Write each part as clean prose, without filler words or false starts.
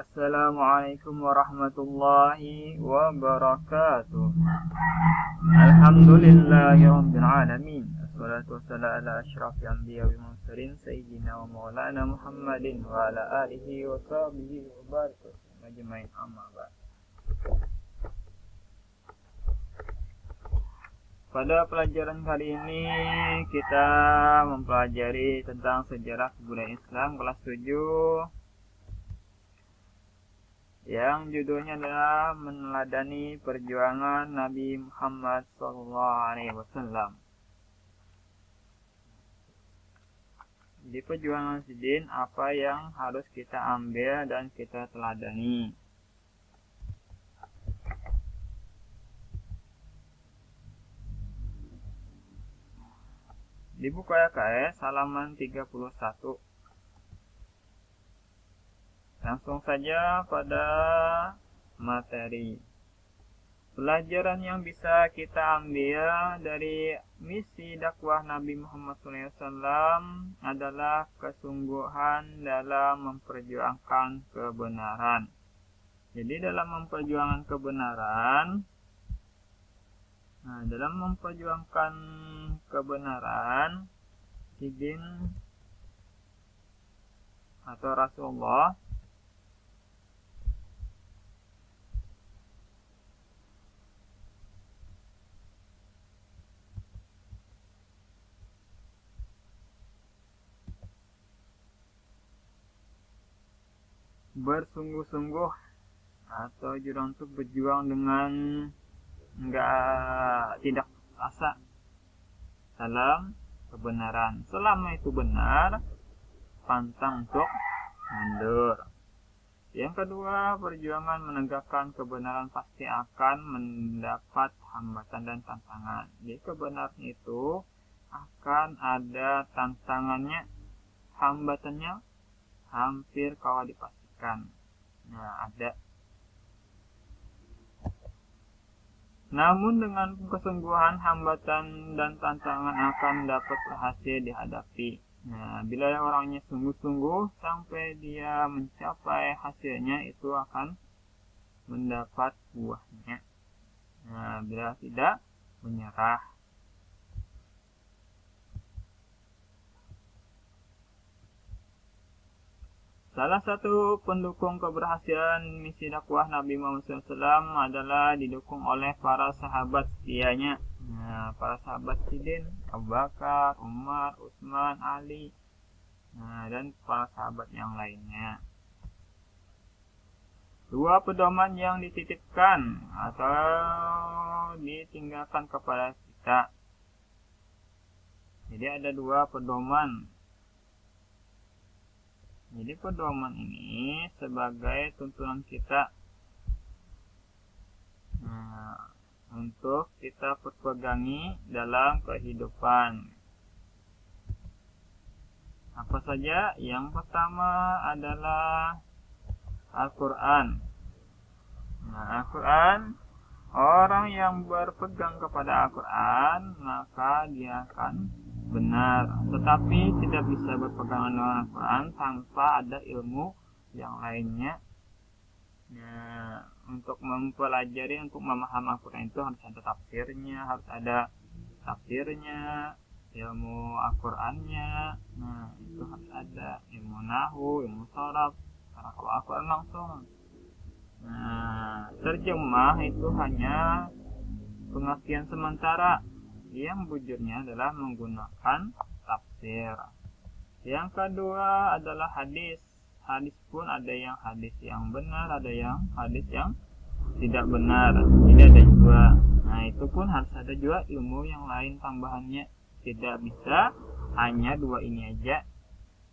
Assalamualaikum warahmatullahi wabarakatuh. Alhamdulillahirabbil alamin. Wassalatu wassalamu ala asyrafil anbiya'i wal mursalin sayyidina wa maulana Muhammadin wa ala alihi wa sahbihi wa barik ajmain, amma ba'd. Pada pelajaran kali ini kita mempelajari tentang sejarah kebudayaan Islam kelas 7 yang judulnya adalah meneladani perjuangan Nabi Muhammad SAW. Di perjuangan Sidin, apa yang harus kita ambil dan kita teladani? Di buku LKS halaman 31. Langsung saja pada materi. Pelajaran yang bisa kita ambil dari misi dakwah Nabi Muhammad SAW adalah kesungguhan dalam memperjuangkan kebenaran. Jadi dalam memperjuangkan kebenaran, Sidin atau Rasulullah bersungguh-sungguh atau jurang untuk berjuang dengan tidak asa dalam kebenaran. Selama itu benar, pantang untuk mundur. Yang kedua, perjuangan menegakkan kebenaran pasti akan mendapat hambatan dan tantangan. Jadi kebenaran itu akan ada tantangannya, hambatannya hampir kawat dipastikan. Ada. Namun dengan kesungguhan, hambatan dan tantangan akan dapat berhasil dihadapi. Bila orangnya sungguh-sungguh sampai dia mencapai hasilnya, itu akan mendapat buahnya. Bila tidak, menyerah. Salah satu pendukung keberhasilan misi dakwah Nabi Muhammad SAW adalah didukung oleh para sahabat setianya. Para sahabat Sidin, Abu Bakar, Umar, Utsman, Ali, dan para sahabat yang lainnya. Dua pedoman yang dititipkan atau ditinggalkan kepada kita. Jadi ada dua pedoman. Jadi pedoman ini sebagai tuntunan kita untuk kita perpegangi dalam kehidupan. Apa saja? Yang pertama adalah Al-Quran. Al-Quran, orang yang berpegang kepada Al-Quran maka dia akan benar, tetapi tidak bisa berpegangan dengan Al-Quran tanpa ada ilmu yang lainnya. Untuk mempelajari, untuk memahami Al-Quran itu harus ada tafsirnya, ilmu Al-Qurannya. Itu harus ada ilmu nahu, ilmu sharaf, karena kalau Al-Quran langsung. Terjemah itu hanya pengertian sementara. Yang bujurnya adalah menggunakan tafsir. Yang kedua adalah hadis. Hadis pun ada yang hadis yang benar, ada yang hadis yang tidak benar. Jadi ada dua. Itu pun harus ada juga ilmu yang lain tambahannya. Tidak bisa hanya dua ini aja.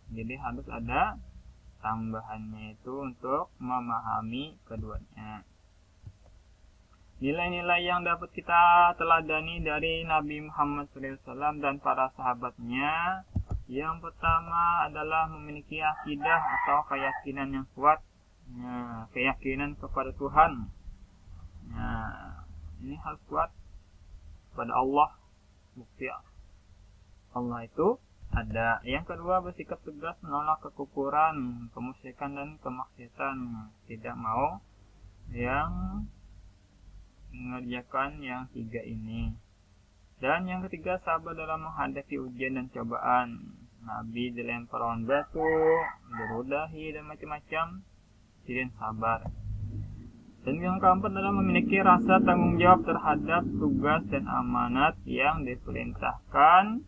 Jadi harus ada tambahannya itu untuk memahami keduanya. Nilai-nilai yang dapat kita teladani dari Nabi Muhammad SAW dan para sahabatnya. Yang pertama adalah memiliki akidah atau keyakinan yang kuat. Keyakinan kepada Tuhan. Ini harus kuat kepada Allah. Bukti Allah itu ada. Yang kedua, bersikap tegas menolak kekufuran, kemusyrikan dan kemaksiatan. Tidak mau yang mengerjakan yang tiga ini. Dan yang ketiga, sabar dalam menghadapi ujian dan cobaan. Nabi dilempar lawan batu, diludahi dan macam-macam, Sidin sabar. Dan yang keempat adalah memiliki rasa tanggung jawab terhadap tugas dan amanat yang diperintahkan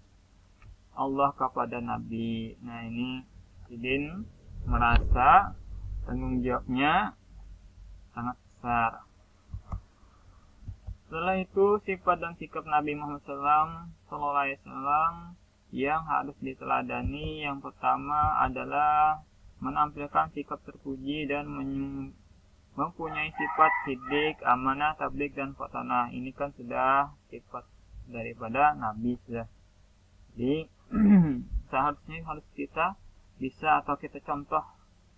Allah kepada Nabi. Nah, ini Sidin merasa tanggung jawabnya sangat besar. Setelah itu, sifat dan sikap Nabi Muhammad SAW yang harus diteladani. Yang pertama adalah menampilkan sikap terpuji dan mempunyai sifat sidik, amanah, tabligh, dan fatanah. Ini kan sudah sifat daripada Nabi sudah. Jadi seharusnya harus kita bisa atau kita contoh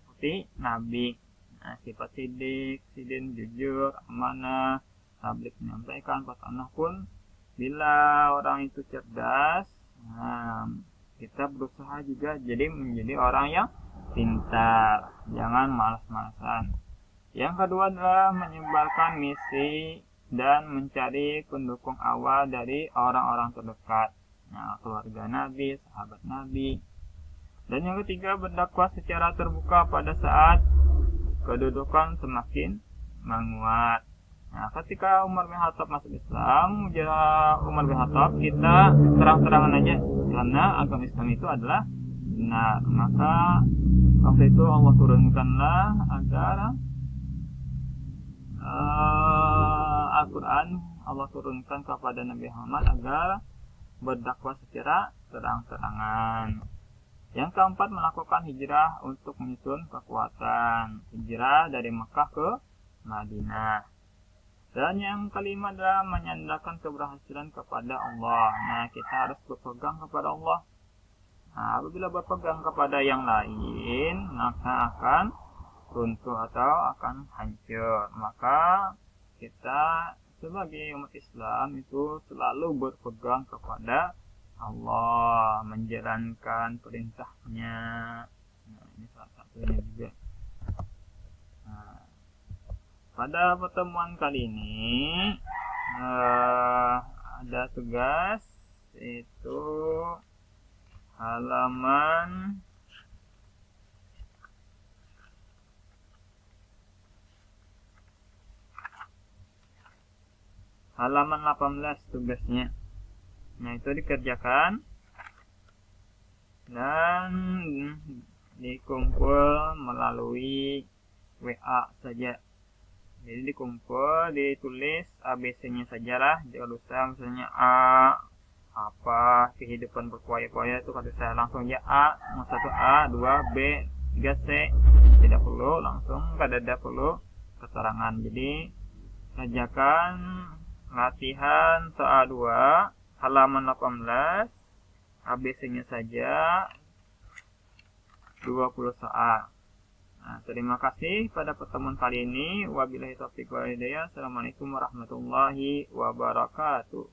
seperti Nabi. Nah, sifat sidik, sidin, jujur, amanah, tabligh, menyampaikan, fatanah pun bila orang itu cerdas, nah, kita berusaha juga jadi menjadi orang yang pintar, jangan malas-malasan. Yang kedua adalah menyebarkan misi dan mencari pendukung awal dari orang-orang terdekat. Nah, keluarga Nabi, sahabat Nabi. Dan yang ketiga, berdakwah secara terbuka pada saat kedudukan semakin menguat. Nah, ketika Umar bin Khattab masuk Islam, Umar bin Khattab kita terang-terangan aja, karena agama Islam itu adalah benar. Maka waktu itu Allah turunkanlah agar Al-Quran Allah turunkan kepada Nabi Muhammad agar berdakwah secara terang-terangan. Yang keempat, melakukan hijrah untuk menyusun kekuatan. Hijrah dari Mekah ke Madinah. Dan yang kelima adalah menyandarkan keberhasilan kepada Allah. Nah, kita harus berpegang kepada Allah. Nah, apabila berpegang kepada yang lain, maka akan runtuh atau akan hancur. Maka kita sebagai umat Islam itu selalu berpegang kepada Allah, menjalankan perintahnya. Nah, ini salah satunya juga. Nah, pada pertemuan kali ini ada tugas, yaitu halaman halaman 18 tugasnya. Nah, itu dikerjakan dan dikumpul melalui WA saja. Jadi dikumpul, ditulis ABC-nya sajalah. Kalau saya misalnya A, apa kehidupan berkuaya-kuaya itu kata saya langsung ya A, 1A, 2B, 3C. Tidak perlu langsung, tidak perlu keterangan. Jadi kerjakan latihan soal 2 halaman 18, ABC-nya saja 20 soal. Nah, terima kasih pada pertemuan kali ini. Wabillahi taufiq wal hidayah. Assalamualaikum warahmatullahi wabarakatuh.